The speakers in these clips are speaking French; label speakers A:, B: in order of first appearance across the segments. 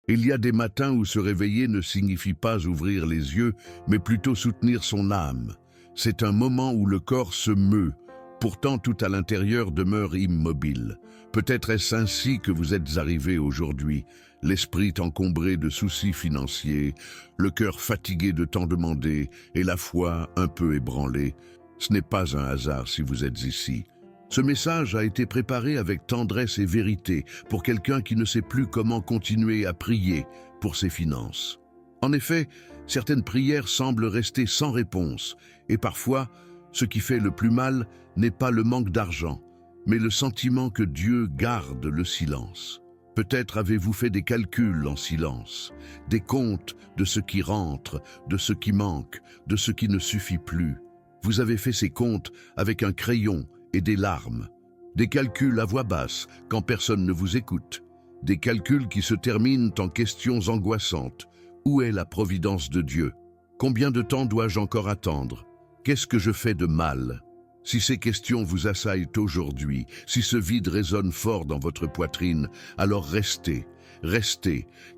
A: Il y a des matins où se réveiller ne signifie pas ouvrir les yeux, mais plutôt soutenir son âme. C'est un moment où le corps se meut, pourtant tout à l'intérieur demeure immobile. Peut-être est-ce ainsi que vous êtes arrivé aujourd'hui, l'esprit encombré de soucis financiers, le cœur fatigué de tant demander et la foi un peu ébranlée. Ce n'est pas un hasard si vous êtes ici. Ce message a été préparé avec tendresse et vérité pour quelqu'un qui ne sait plus comment continuer à prier pour ses finances. En effet, certaines prières semblent rester sans réponse et parfois, ce qui fait le plus mal n'est pas le manque d'argent, mais le sentiment que Dieu garde le silence. Peut-être avez-vous fait des calculs en silence, des comptes de ce qui rentre, de ce qui manque, de ce qui ne suffit plus. Vous avez fait ces comptes avec un crayon et des larmes, des calculs à voix basse quand personne ne vous écoute, des calculs qui se terminent en questions angoissantes. Où est la providence de Dieu? Combien de temps dois-je encore attendre? Qu'est-ce que je fais de mal? Si ces questions vous assaillent aujourd'hui, si ce vide résonne fort dans votre poitrine, alors restez,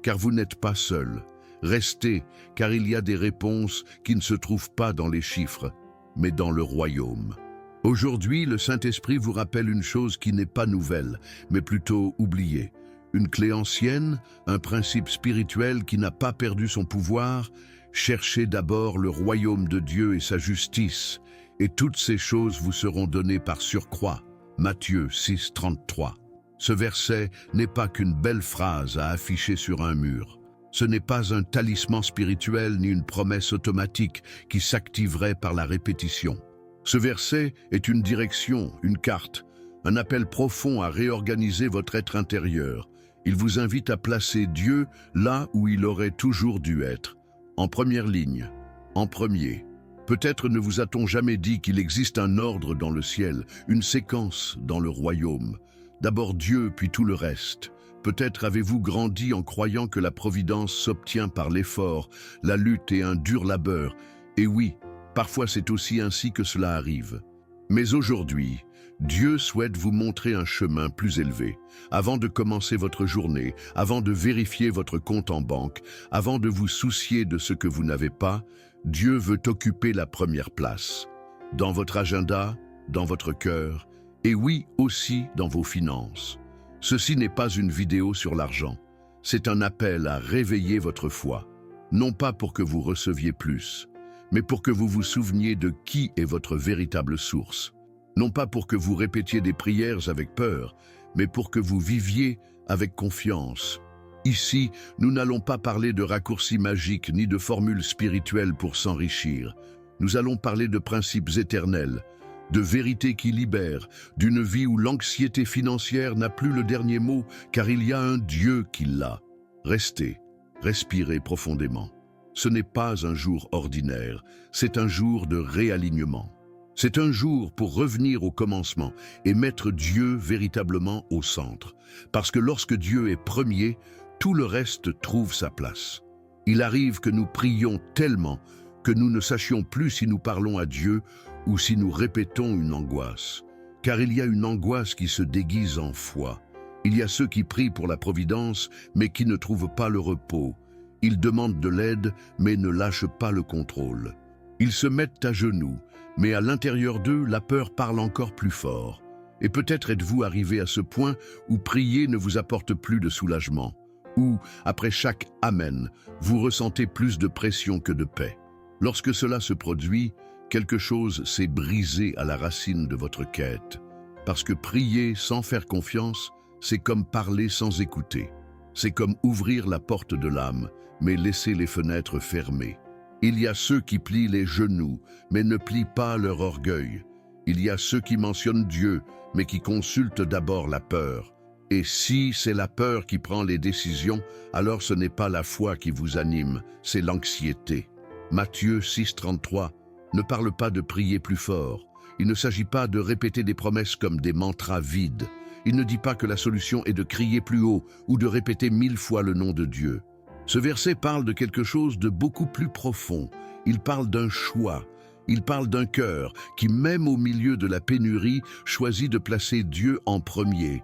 A: car vous n'êtes pas seul. Restez, car il y a des réponses qui ne se trouvent pas dans les chiffres, mais dans le royaume. Aujourd'hui, le Saint-Esprit vous rappelle une chose qui n'est pas nouvelle, mais plutôt oubliée. Une clé ancienne, un principe spirituel qui n'a pas perdu son pouvoir. Cherchez d'abord le royaume de Dieu et sa justice, et toutes ces choses vous seront données par surcroît. Matthieu 6, 33. Ce verset n'est pas qu'une belle phrase à afficher sur un mur. Ce n'est pas un talisman spirituel ni une promesse automatique qui s'activerait par la répétition. Ce verset est une direction, une carte, un appel profond à réorganiser votre être intérieur. Il vous invite à placer Dieu là où il aurait toujours dû être, en première ligne, en premier. Peut-être ne vous a-t-on jamais dit qu'il existe un ordre dans le ciel, une séquence dans le royaume. D'abord Dieu, puis tout le reste. Peut-être avez-vous grandi en croyant que la providence s'obtient par l'effort, la lutte et un dur labeur. Et oui, parfois c'est aussi ainsi que cela arrive. Mais aujourd'hui, Dieu souhaite vous montrer un chemin plus élevé. Avant de commencer votre journée, avant de vérifier votre compte en banque, avant de vous soucier de ce que vous n'avez pas, Dieu veut occuper la première place. Dans votre agenda, dans votre cœur, et oui, aussi dans vos finances. Ceci n'est pas une vidéo sur l'argent. C'est un appel à réveiller votre foi. Non pas pour que vous receviez plus, mais pour que vous vous souveniez de qui est votre véritable source. Non pas pour que vous répétiez des prières avec peur, mais pour que vous viviez avec confiance. Ici, nous n'allons pas parler de raccourcis magiques ni de formules spirituelles pour s'enrichir. Nous allons parler de principes éternels, de vérités qui libèrent, d'une vie où l'anxiété financière n'a plus le dernier mot, car il y a un Dieu qui l'a. Restez, respirez profondément. Ce n'est pas un jour ordinaire, c'est un jour de réalignement. C'est un jour pour revenir au commencement et mettre Dieu véritablement au centre. Parce que lorsque Dieu est premier, tout le reste trouve sa place. Il arrive que nous prions tellement que nous ne sachions plus si nous parlons à Dieu ou si nous répétons une angoisse. Car il y a une angoisse qui se déguise en foi. Il y a ceux qui prient pour la providence, mais qui ne trouvent pas le repos. Ils demandent de l'aide, mais ne lâchent pas le contrôle. Ils se mettent à genoux, mais à l'intérieur d'eux, la peur parle encore plus fort. Et peut-être êtes-vous arrivé à ce point où prier ne vous apporte plus de soulagement, où, après chaque « Amen », vous ressentez plus de pression que de paix. Lorsque cela se produit, quelque chose s'est brisé à la racine de votre quête. Parce que prier sans faire confiance, c'est comme parler sans écouter. C'est comme ouvrir la porte de l'âme, mais laisser les fenêtres fermées. Il y a ceux qui plient les genoux, mais ne plient pas leur orgueil. Il y a ceux qui mentionnent Dieu, mais qui consultent d'abord la peur. Et si c'est la peur qui prend les décisions, alors ce n'est pas la foi qui vous anime, c'est l'anxiété. Matthieu 6, 33 ne parle pas de prier plus fort. Il ne s'agit pas de répéter des promesses comme des mantras vides. Il ne dit pas que la solution est de crier plus haut ou de répéter 1000 fois le nom de Dieu. Ce verset parle de quelque chose de beaucoup plus profond. Il parle d'un choix. Il parle d'un cœur qui, même au milieu de la pénurie, choisit de placer Dieu en premier.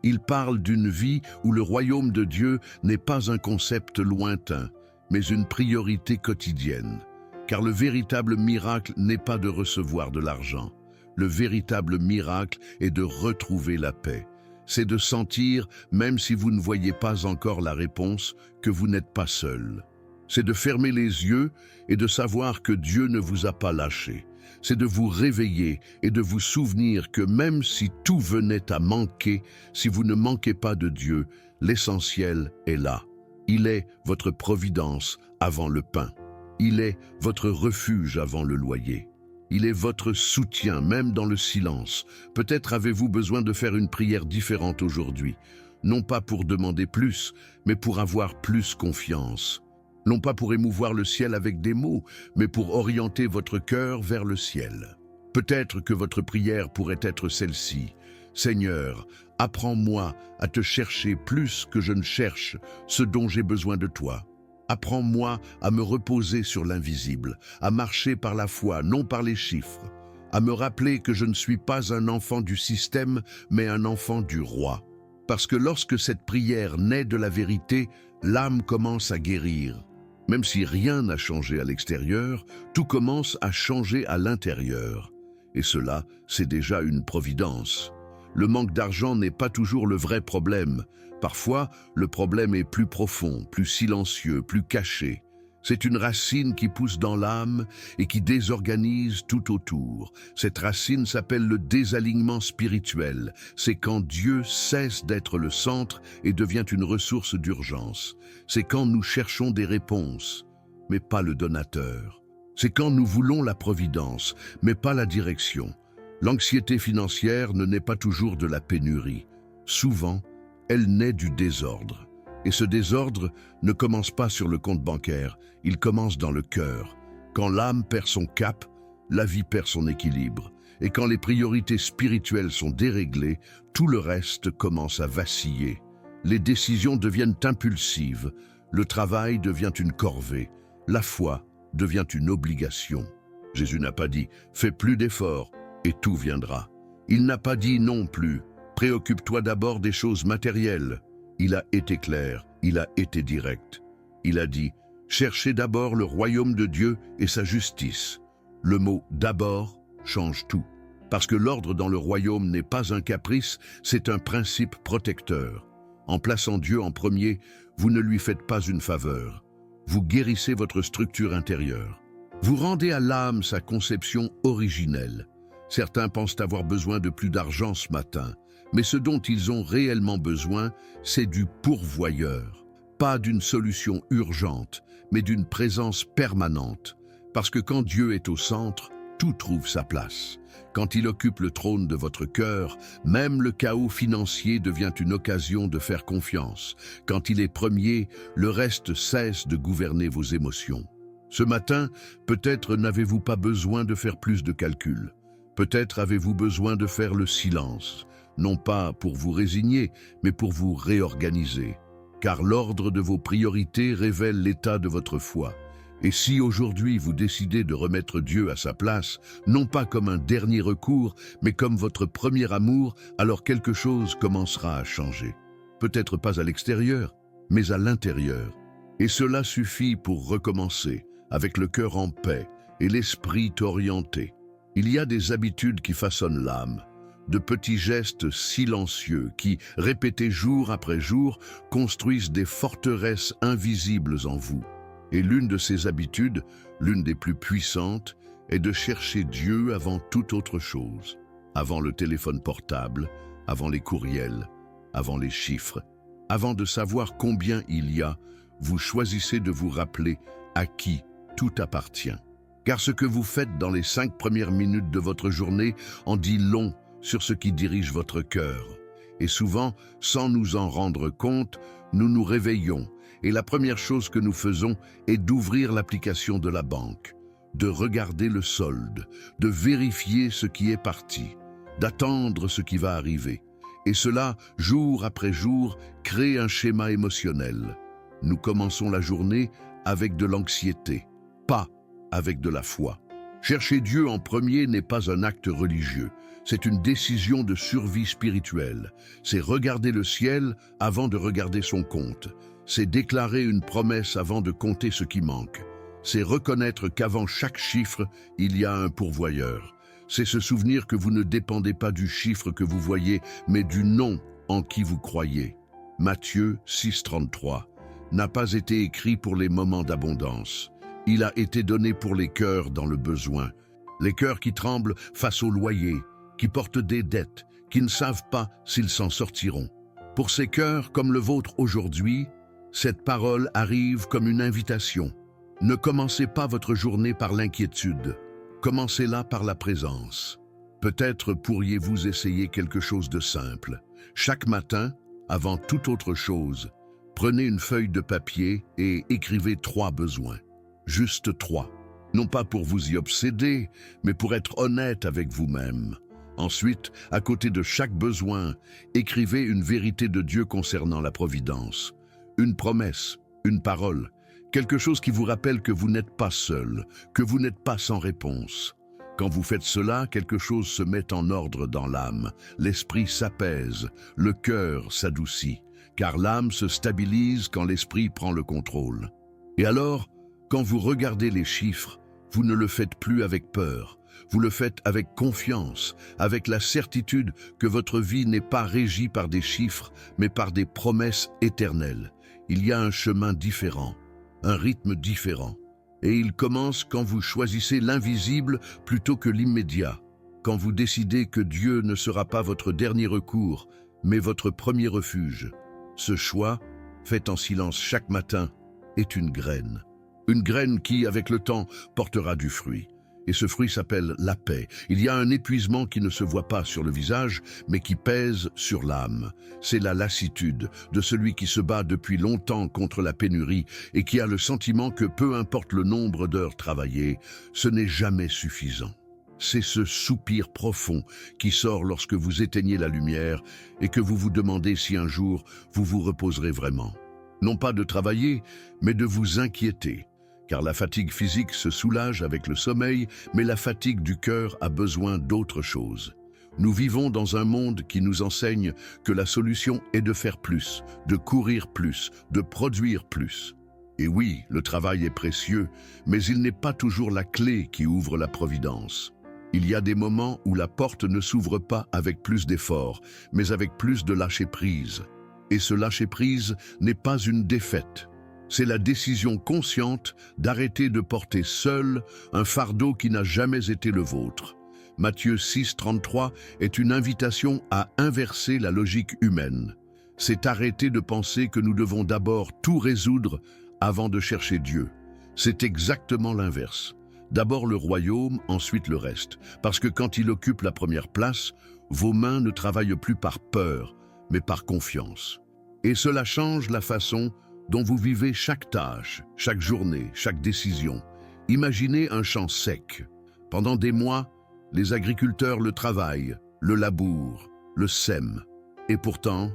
A: Il parle d'une vie où le royaume de Dieu n'est pas un concept lointain, mais une priorité quotidienne. Car le véritable miracle n'est pas de recevoir de l'argent. Le véritable miracle est de retrouver la paix. C'est de sentir, même si vous ne voyez pas encore la réponse, que vous n'êtes pas seul. C'est de fermer les yeux et de savoir que Dieu ne vous a pas lâché. C'est de vous réveiller et de vous souvenir que même si tout venait à manquer, si vous ne manquez pas de Dieu, l'essentiel est là. Il est votre providence avant le pain. Il est votre refuge avant le loyer. Il est votre soutien, même dans le silence. Peut-être avez-vous besoin de faire une prière différente aujourd'hui. Non pas pour demander plus, mais pour avoir plus confiance. Non pas pour émouvoir le ciel avec des mots, mais pour orienter votre cœur vers le ciel. Peut-être que votre prière pourrait être celle-ci. Seigneur, apprends-moi à te chercher plus que je ne cherche ce dont j'ai besoin de toi. Apprends-moi à me reposer sur l'invisible, à marcher par la foi, non par les chiffres, à me rappeler que je ne suis pas un enfant du système, mais un enfant du roi. Parce que lorsque cette prière naît de la vérité, l'âme commence à guérir. Même si rien n'a changé à l'extérieur, tout commence à changer à l'intérieur. Et cela, c'est déjà une providence. Le manque d'argent n'est pas toujours le vrai problème. Parfois, le problème est plus profond, plus silencieux, plus caché. C'est une racine qui pousse dans l'âme et qui désorganise tout autour. Cette racine s'appelle le désalignement spirituel. C'est quand Dieu cesse d'être le centre et devient une ressource d'urgence. C'est quand nous cherchons des réponses, mais pas le donateur. C'est quand nous voulons la providence, mais pas la direction. L'anxiété financière ne naît pas toujours de la pénurie. Souvent, elle naît du désordre. Et ce désordre ne commence pas sur le compte bancaire, il commence dans le cœur. Quand l'âme perd son cap, la vie perd son équilibre. Et quand les priorités spirituelles sont déréglées, tout le reste commence à vaciller. Les décisions deviennent impulsives, le travail devient une corvée, la foi devient une obligation. Jésus n'a pas dit « fais plus d'efforts et tout viendra ». Il n'a pas dit non plus « préoccupe-toi d'abord des choses matérielles ». Il a été clair, il a été direct. Il a dit « cherchez d'abord le royaume de Dieu et sa justice ». Le mot « d'abord » change tout. Parce que l'ordre dans le royaume n'est pas un caprice, c'est un principe protecteur. En plaçant Dieu en premier, vous ne lui faites pas une faveur. Vous guérissez votre structure intérieure. Vous rendez à l'âme sa conception originelle. Certains pensent avoir besoin de plus d'argent ce matin, mais ce dont ils ont réellement besoin, c'est du pourvoyeur. Pas d'une solution urgente, mais d'une présence permanente. Parce que quand Dieu est au centre, tout trouve sa place. Quand il occupe le trône de votre cœur, même le chaos financier devient une occasion de faire confiance. Quand il est premier, le reste cesse de gouverner vos émotions. Ce matin, peut-être n'avez-vous pas besoin de faire plus de calculs. Peut-être avez-vous besoin de faire le silence. Non pas pour vous résigner, mais pour vous réorganiser. Car l'ordre de vos priorités révèle l'état de votre foi. Et si aujourd'hui vous décidez de remettre Dieu à sa place, non pas comme un dernier recours, mais comme votre premier amour, alors quelque chose commencera à changer. Peut-être pas à l'extérieur, mais à l'intérieur. Et cela suffit pour recommencer, avec le cœur en paix et l'esprit orienté. Il y a des habitudes qui façonnent l'âme, de petits gestes silencieux qui, répétés jour après jour, construisent des forteresses invisibles en vous. Et l'une de ces habitudes, l'une des plus puissantes, est de chercher Dieu avant toute autre chose, avant le téléphone portable, avant les courriels, avant les chiffres. Avant de savoir combien il y a, vous choisissez de vous rappeler à qui tout appartient. Car ce que vous faites dans les 5 premières minutes de votre journée en dit long sur ce qui dirige votre cœur. Et souvent, sans nous en rendre compte, nous nous réveillons. Et la première chose que nous faisons est d'ouvrir l'application de la banque, de regarder le solde, de vérifier ce qui est parti, d'attendre ce qui va arriver. Et cela, jour après jour, crée un schéma émotionnel. Nous commençons la journée avec de l'anxiété, pas avec de la foi. Chercher Dieu en premier n'est pas un acte religieux, c'est une décision de survie spirituelle. C'est regarder le ciel avant de regarder son compte. C'est déclarer une promesse avant de compter ce qui manque. C'est reconnaître qu'avant chaque chiffre, il y a un pourvoyeur. C'est se souvenir que vous ne dépendez pas du chiffre que vous voyez, mais du nom en qui vous croyez. Matthieu 6,33 n'a pas été écrit pour les moments d'abondance. Il a été donné pour les cœurs dans le besoin. Les cœurs qui tremblent face au loyer, qui portent des dettes, qui ne savent pas s'ils s'en sortiront. Pour ces cœurs comme le vôtre aujourd'hui, cette parole arrive comme une invitation. Ne commencez pas votre journée par l'inquiétude. Commencez-la par la présence. Peut-être pourriez-vous essayer quelque chose de simple. Chaque matin, avant toute autre chose, prenez une feuille de papier et écrivez 3 besoins. Juste 3. Non pas pour vous y obséder, mais pour être honnête avec vous-même. Ensuite, à côté de chaque besoin, écrivez une vérité de Dieu concernant la providence. Une promesse, une parole, quelque chose qui vous rappelle que vous n'êtes pas seul, que vous n'êtes pas sans réponse. Quand vous faites cela, quelque chose se met en ordre dans l'âme. L'esprit s'apaise, le cœur s'adoucit, car l'âme se stabilise quand l'esprit prend le contrôle. Et alors, quand vous regardez les chiffres, vous ne le faites plus avec peur. Vous le faites avec confiance, avec la certitude que votre vie n'est pas régie par des chiffres, mais par des promesses éternelles. Il y a un chemin différent, un rythme différent. Et il commence quand vous choisissez l'invisible plutôt que l'immédiat, quand vous décidez que Dieu ne sera pas votre dernier recours, mais votre premier refuge. Ce choix, fait en silence chaque matin, est une graine. Une graine qui, avec le temps, portera du fruit. Et ce fruit s'appelle la paix. Il y a un épuisement qui ne se voit pas sur le visage, mais qui pèse sur l'âme. C'est la lassitude de celui qui se bat depuis longtemps contre la pénurie et qui a le sentiment que peu importe le nombre d'heures travaillées, ce n'est jamais suffisant. C'est ce soupir profond qui sort lorsque vous éteignez la lumière et que vous vous demandez si un jour vous vous reposerez vraiment. Non pas de travailler, mais de vous inquiéter. Car la fatigue physique se soulage avec le sommeil, mais la fatigue du cœur a besoin d'autre chose. Nous vivons dans un monde qui nous enseigne que la solution est de faire plus, de courir plus, de produire plus. Et oui, le travail est précieux, mais il n'est pas toujours la clé qui ouvre la providence. Il y a des moments où la porte ne s'ouvre pas avec plus d'efforts, mais avec plus de lâcher-prise. Et ce lâcher-prise n'est pas une défaite. C'est la décision consciente d'arrêter de porter seul un fardeau qui n'a jamais été le vôtre. Matthieu 6,33 est une invitation à inverser la logique humaine. C'est arrêter de penser que nous devons d'abord tout résoudre avant de chercher Dieu. C'est exactement l'inverse. D'abord le royaume, ensuite le reste. Parce que quand il occupe la première place, vos mains ne travaillent plus par peur, mais par confiance. Et cela change la façon dont vous vivez chaque tâche, chaque journée, chaque décision. Imaginez un champ sec. Pendant des mois, les agriculteurs le travaillent, le labourent, le sèment. Et pourtant,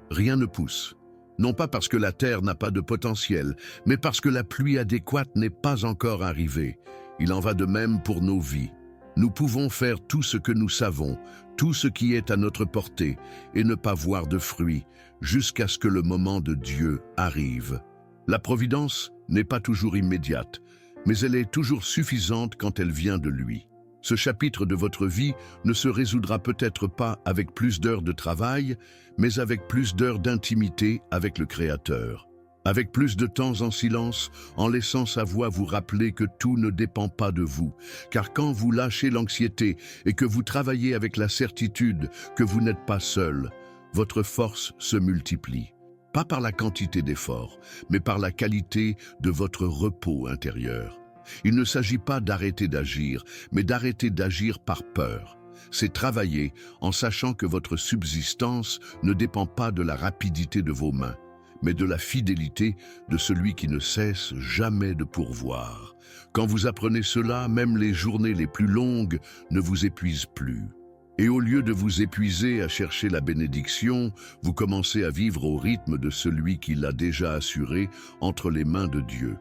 A: rien ne pousse. Non pas parce que la terre n'a pas de potentiel, mais parce que la pluie adéquate n'est pas encore arrivée. Il en va de même pour nos vies. Nous pouvons faire tout ce que nous savons, tout ce qui est à notre portée, et ne pas voir de fruits, jusqu'à ce que le moment de Dieu arrive. La providence n'est pas toujours immédiate, mais elle est toujours suffisante quand elle vient de lui. Ce chapitre de votre vie ne se résoudra peut-être pas avec plus d'heures de travail, mais avec plus d'heures d'intimité avec le Créateur. Avec plus de temps en silence, en laissant sa voix vous rappeler que tout ne dépend pas de vous. Car quand vous lâchez l'anxiété et que vous travaillez avec la certitude que vous n'êtes pas seul, votre force se multiplie. Pas par la quantité d'efforts, mais par la qualité de votre repos intérieur. Il ne s'agit pas d'arrêter d'agir, mais d'arrêter d'agir par peur. C'est travailler en sachant que votre subsistance ne dépend pas de la rapidité de vos mains, mais de la fidélité de celui qui ne cesse jamais de pourvoir. Quand vous apprenez cela, même les journées les plus longues ne vous épuisent plus. Et au lieu de vous épuiser à chercher la bénédiction, vous commencez à vivre au rythme de celui qui l'a déjà assuré entre les mains de Dieu.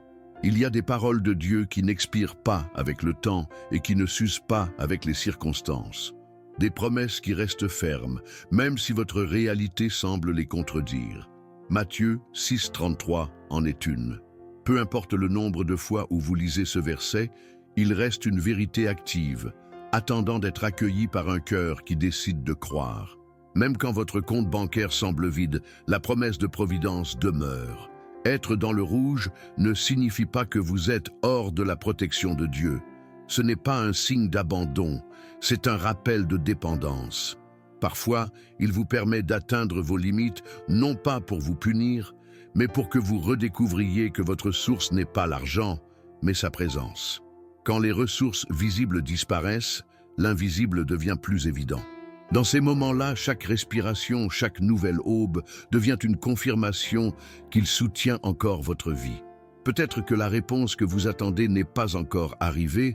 A: Il y a des paroles de Dieu qui n'expirent pas avec le temps et qui ne s'usent pas avec les circonstances. Des promesses qui restent fermes, même si votre réalité semble les contredire. Matthieu 6,33 en est une. Peu importe le nombre de fois où vous lisez ce verset, il reste une vérité active, attendant d'être accueillie par un cœur qui décide de croire. Même quand votre compte bancaire semble vide, la promesse de providence demeure. Être dans le rouge ne signifie pas que vous êtes hors de la protection de Dieu. Ce n'est pas un signe d'abandon, c'est un rappel de dépendance. Parfois, il vous permet d'atteindre vos limites, non pas pour vous punir, mais pour que vous redécouvriez que votre source n'est pas l'argent, mais sa présence. Quand les ressources visibles disparaissent, l'invisible devient plus évident. Dans ces moments-là, chaque respiration, chaque nouvelle aube devient une confirmation qu'il soutient encore votre vie. Peut-être que la réponse que vous attendez n'est pas encore arrivée,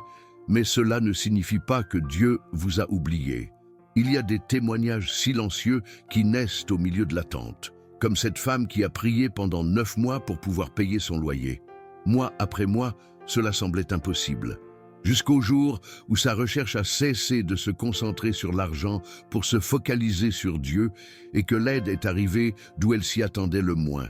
A: mais cela ne signifie pas que Dieu vous a oublié. Il y a des témoignages silencieux qui naissent au milieu de l'attente, comme cette femme qui a prié pendant 9 mois pour pouvoir payer son loyer. Mois après mois, cela semblait impossible. Jusqu'au jour où sa recherche a cessé de se concentrer sur l'argent pour se focaliser sur Dieu et que l'aide est arrivée d'où elle s'y attendait le moins.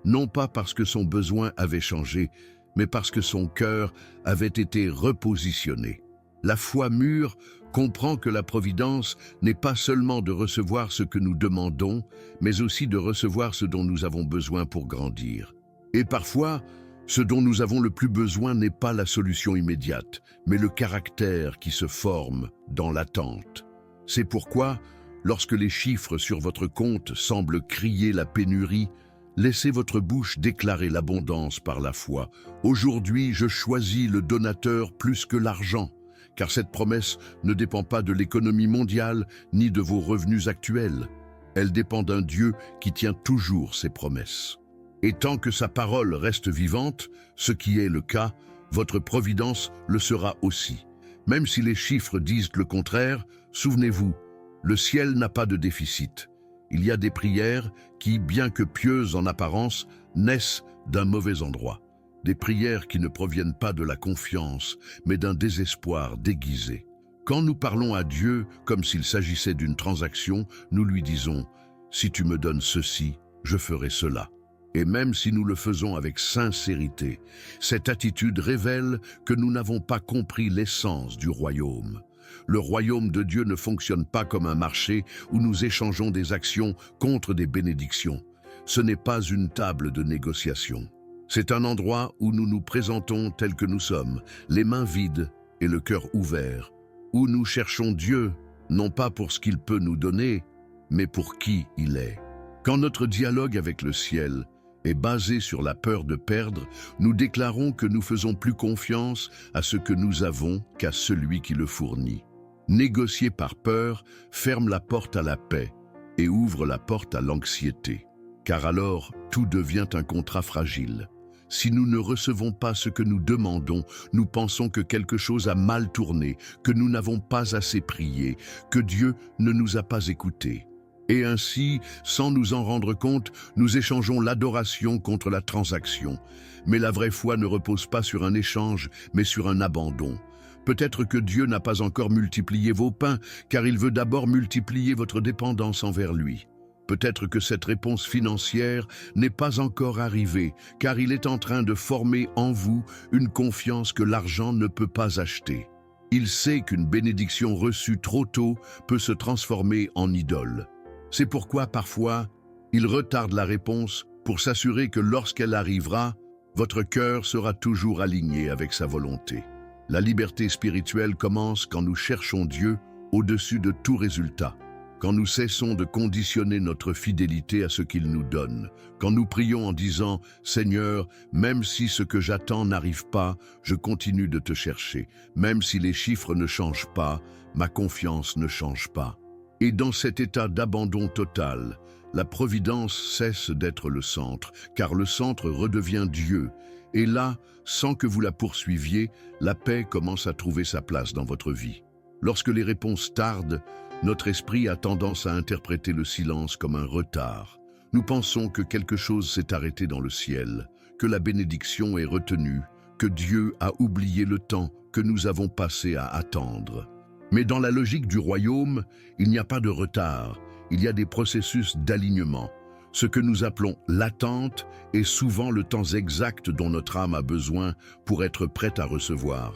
A: Non pas parce que son besoin avait changé, mais parce que son cœur avait été repositionné. La foi mûre comprend que la providence n'est pas seulement de recevoir ce que nous demandons, mais aussi de recevoir ce dont nous avons besoin pour grandir. Et parfois, ce dont nous avons le plus besoin n'est pas la solution immédiate, mais le caractère qui se forme dans l'attente. C'est pourquoi, lorsque les chiffres sur votre compte semblent crier la pénurie, laissez votre bouche déclarer l'abondance par la foi. Aujourd'hui, je choisis le donateur plus que l'argent, car cette promesse ne dépend pas de l'économie mondiale ni de vos revenus actuels. Elle dépend d'un Dieu qui tient toujours ses promesses. Et tant que sa parole reste vivante, ce qui est le cas, votre providence le sera aussi. Même si les chiffres disent le contraire, souvenez-vous, le ciel n'a pas de déficit. Il y a des prières qui, bien que pieuses en apparence, naissent d'un mauvais endroit. Des prières qui ne proviennent pas de la confiance, mais d'un désespoir déguisé. Quand nous parlons à Dieu comme s'il s'agissait d'une transaction, nous lui disons « Si tu me donnes ceci, je ferai cela ». Et même si nous le faisons avec sincérité, cette attitude révèle que nous n'avons pas compris l'essence du royaume. Le royaume de Dieu ne fonctionne pas comme un marché où nous échangeons des actions contre des bénédictions. Ce n'est pas une table de négociation. C'est un endroit où nous nous présentons tels que nous sommes, les mains vides et le cœur ouvert, où nous cherchons Dieu, non pas pour ce qu'il peut nous donner, mais pour qui il est. Quand notre dialogue avec le ciel est basé sur la peur de perdre, nous déclarons que nous faisons plus confiance à ce que nous avons qu'à celui qui le fournit. Négocier par peur ferme la porte à la paix et ouvre la porte à l'anxiété, car alors tout devient un contrat fragile. Si nous ne recevons pas ce que nous demandons, nous pensons que quelque chose a mal tourné, que nous n'avons pas assez prié, que Dieu ne nous a pas écoutés. Et ainsi, sans nous en rendre compte, nous échangeons l'adoration contre la transaction. Mais la vraie foi ne repose pas sur un échange, mais sur un abandon. Peut-être que Dieu n'a pas encore multiplié vos pains, car il veut d'abord multiplier votre dépendance envers lui. Peut-être que cette réponse financière n'est pas encore arrivée, car il est en train de former en vous une confiance que l'argent ne peut pas acheter. Il sait qu'une bénédiction reçue trop tôt peut se transformer en idole. C'est pourquoi, parfois, il retarde la réponse pour s'assurer que lorsqu'elle arrivera, votre cœur sera toujours aligné avec sa volonté. La liberté spirituelle commence quand nous cherchons Dieu au-dessus de tout résultat, quand nous cessons de conditionner notre fidélité à ce qu'il nous donne, quand nous prions en disant « Seigneur, même si ce que j'attends n'arrive pas, je continue de te chercher. Même si les chiffres ne changent pas, ma confiance ne change pas. » Et dans cet état d'abandon total, la providence cesse d'être le centre, car le centre redevient Dieu. Et là, sans que vous la poursuiviez, la paix commence à trouver sa place dans votre vie. Lorsque les réponses tardent, notre esprit a tendance à interpréter le silence comme un retard. Nous pensons que quelque chose s'est arrêté dans le ciel, que la bénédiction est retenue, que Dieu a oublié le temps que nous avons passé à attendre. Mais dans la logique du royaume, il n'y a pas de retard, il y a des processus d'alignement. Ce que nous appelons l'attente est souvent le temps exact dont notre âme a besoin pour être prête à recevoir.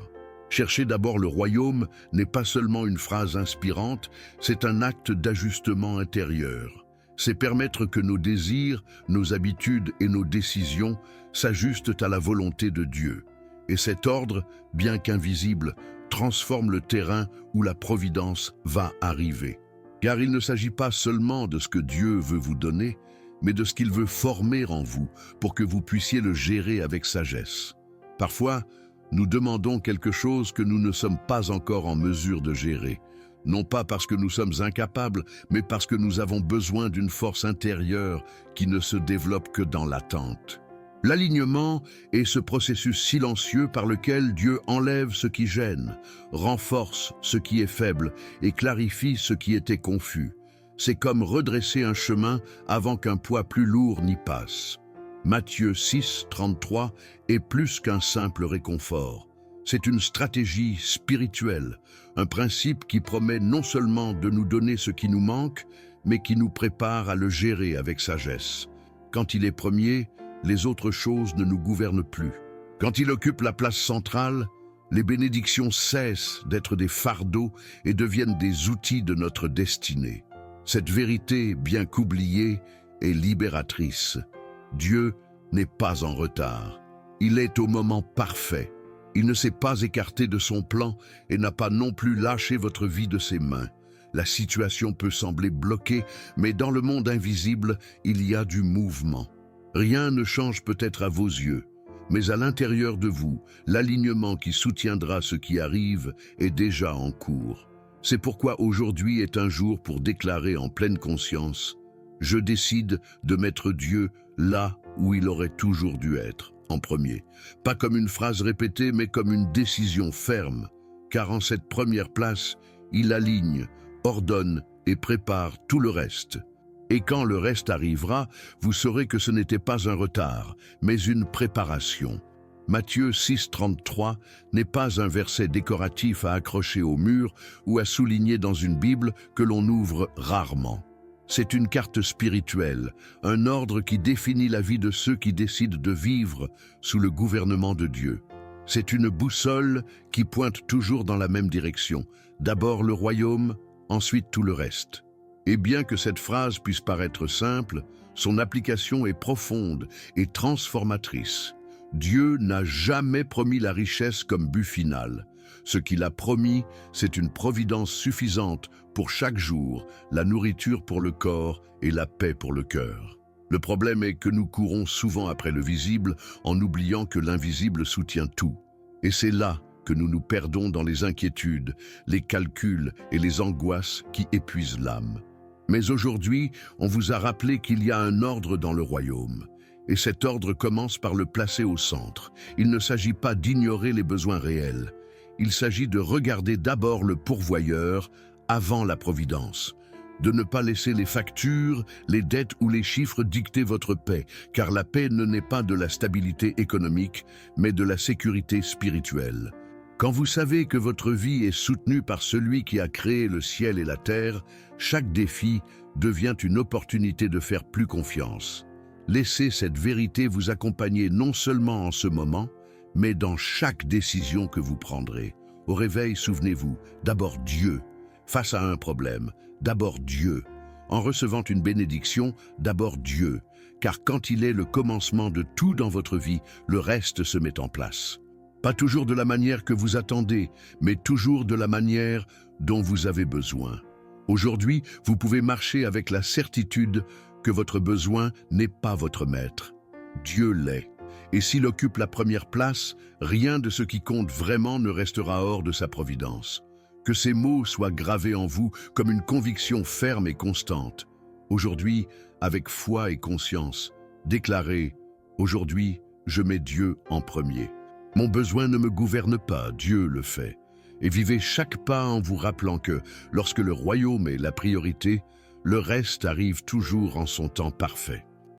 A: Chercher d'abord le royaume n'est pas seulement une phrase inspirante, c'est un acte d'ajustement intérieur. C'est permettre que nos désirs, nos habitudes et nos décisions s'ajustent à la volonté de Dieu. Et cet ordre, bien qu'invisible, transforme le terrain où la providence va arriver. Car il ne s'agit pas seulement de ce que Dieu veut vous donner, mais de ce qu'il veut former en vous pour que vous puissiez le gérer avec sagesse. Parfois, nous demandons quelque chose que nous ne sommes pas encore en mesure de gérer, non pas parce que nous sommes incapables, mais parce que nous avons besoin d'une force intérieure qui ne se développe que dans l'attente. L'alignement est ce processus silencieux par lequel Dieu enlève ce qui gêne, renforce ce qui est faible et clarifie ce qui était confus. C'est comme redresser un chemin avant qu'un poids plus lourd n'y passe. Matthieu 6, 33 est plus qu'un simple réconfort. C'est une stratégie spirituelle, un principe qui promet non seulement de nous donner ce qui nous manque, mais qui nous prépare à le gérer avec sagesse. Quand il est premier, les autres choses ne nous gouvernent plus. Quand il occupe la place centrale, les bénédictions cessent d'être des fardeaux et deviennent des outils de notre destinée. Cette vérité, bien qu'oubliée, est libératrice. Dieu n'est pas en retard. Il est au moment parfait. Il ne s'est pas écarté de son plan et n'a pas non plus lâché votre vie de ses mains. La situation peut sembler bloquée, mais dans le monde invisible, il y a du mouvement. Rien ne change peut-être à vos yeux, mais à l'intérieur de vous, l'alignement qui soutiendra ce qui arrive est déjà en cours. C'est pourquoi aujourd'hui est un jour pour déclarer en pleine conscience « Je décide de mettre Dieu là où il aurait toujours dû être, en premier. » Pas comme une phrase répétée, mais comme une décision ferme, car en cette première place, il aligne, ordonne et prépare tout le reste. Et quand le reste arrivera, vous saurez que ce n'était pas un retard, mais une préparation. Matthieu 6, 33 n'est pas un verset décoratif à accrocher au mur ou à souligner dans une Bible que l'on ouvre rarement. C'est une carte spirituelle, un ordre qui définit la vie de ceux qui décident de vivre sous le gouvernement de Dieu. C'est une boussole qui pointe toujours dans la même direction. D'abord le royaume, ensuite tout le reste. Et bien que cette phrase puisse paraître simple, son application est profonde et transformatrice. Dieu n'a jamais promis la richesse comme but final. Ce qu'il a promis, c'est une providence suffisante pour chaque jour, la nourriture pour le corps et la paix pour le cœur. Le problème est que nous courons souvent après le visible en oubliant que l'invisible soutient tout. Et c'est là que nous nous perdons dans les inquiétudes, les calculs et les angoisses qui épuisent l'âme. Mais aujourd'hui, on vous a rappelé qu'il y a un ordre dans le royaume. Et cet ordre commence par le placer au centre. Il ne s'agit pas d'ignorer les besoins réels. Il s'agit de regarder d'abord le pourvoyeur avant la providence. De ne pas laisser les factures, les dettes ou les chiffres dicter votre paix, car la paix ne naît pas de la stabilité économique, mais de la sécurité spirituelle. Quand vous savez que votre vie est soutenue par celui qui a créé le ciel et la terre, chaque défi devient une opportunité de faire plus confiance. Laissez cette vérité vous accompagner non seulement en ce moment, mais dans chaque décision que vous prendrez. Au réveil, souvenez-vous, d'abord Dieu. Face à un problème, d'abord Dieu. En recevant une bénédiction, d'abord Dieu. Car quand il est le commencement de tout dans votre vie, le reste se met en place. Pas toujours de la manière que vous attendez, mais toujours de la manière dont vous avez besoin. Aujourd'hui, vous pouvez marcher avec la certitude que votre besoin n'est pas votre maître. Dieu l'est. Et s'il occupe la première place, rien de ce qui compte vraiment ne restera hors de sa providence. Que ces mots soient gravés en vous comme une conviction ferme et constante. Aujourd'hui, avec foi et conscience, déclarez « Aujourd'hui, je mets Dieu en premier ». Mon besoin ne me gouverne pas, Dieu le fait. Et vivez chaque pas en vous rappelant que, lorsque le royaume est la priorité, le reste arrive toujours en son temps parfait.